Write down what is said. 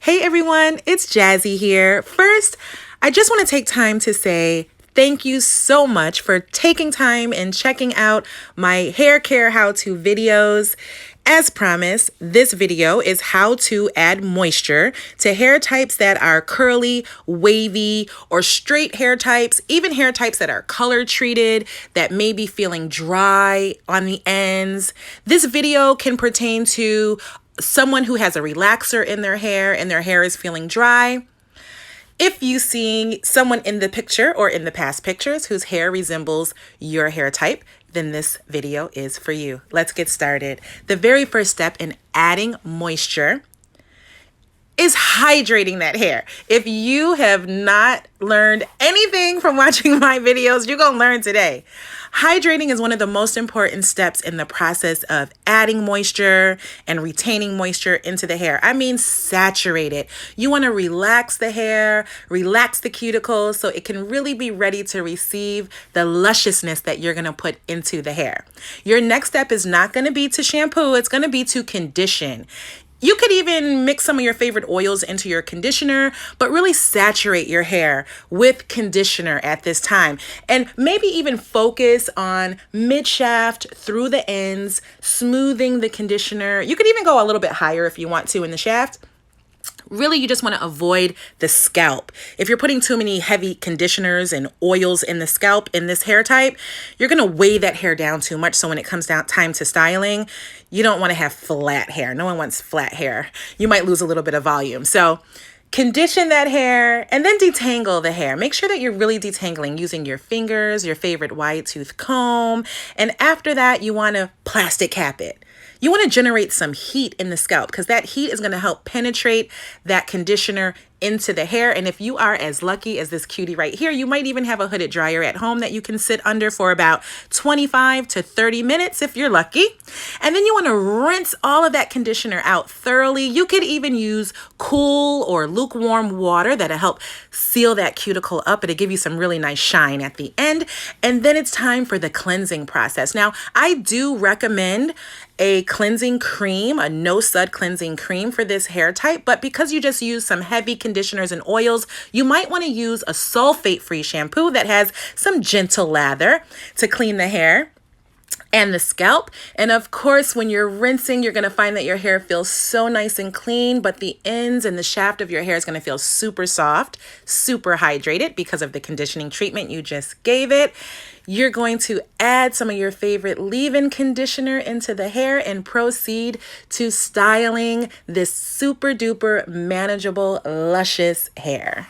Hey everyone, it's Jazzy here. First, I just want to take time to say thank you so much for taking time and checking out my hair care how-to videos. As promised, this video is how to add moisture to hair types that are curly, wavy, or straight hair types, even hair types that are color treated, that may be feeling dry on the ends. This video can pertain to someone who has a relaxer in their hair and their hair is feeling dry. If you see someone in the picture or in the past pictures whose hair resembles your hair type, then this video is for you. Let's get started. The very first step in adding moisture is hydrating that hair. If you have not learned anything from watching my videos, you're gonna learn today. Hydrating is one of the most important steps in the process of adding moisture and retaining moisture into the hair. I mean, saturate it. You want to relax the hair, relax the cuticles so it can really be ready to receive the lusciousness that you're going to put into the hair. Your next step is not going to be to shampoo, it's going to be to condition. You could even mix some of your favorite oils into your conditioner, but really saturate your hair with conditioner at this time. And maybe even focus on mid-shaft through the ends, smoothing the conditioner. You could even go a little bit higher if you want to in the shaft. Really, you just want to avoid the scalp. If you're putting too many heavy conditioners and oils in the scalp in this hair type, you're going to weigh that hair down too much. So when it comes down time to styling, you don't want to have flat hair. No one wants flat hair. You might lose a little bit of volume. So condition that hair and then detangle the hair. Make sure that you're really detangling using your fingers, your favorite wide tooth comb. And after that, you want to plastic cap it. You want to generate some heat in the scalp because that heat is going to help penetrate that conditioner into the hair. And if you are as lucky as this cutie right here, you might even have a hooded dryer at home that you can sit under for about 25 to 30 minutes if you're lucky. And then you want to rinse all of that conditioner out thoroughly. You could even use cool or lukewarm water that'll help seal that cuticle up. It'll give you some really nice shine at the end. And then it's time for the cleansing process. Now, I do recommend a cleansing cream, a no-sud cleansing cream for this hair type, but because you just use some heavy conditioners and oils, you might want to use a sulfate-free shampoo that has some gentle lather to clean the hair and the scalp. And of course, when you're rinsing, you're going to find that your hair feels so nice and clean, but the ends and the shaft of your hair is going to feel super soft, super hydrated because of the conditioning treatment you just gave it. You're going to add some of your favorite leave-in conditioner into the hair and proceed to styling this super duper manageable, luscious hair.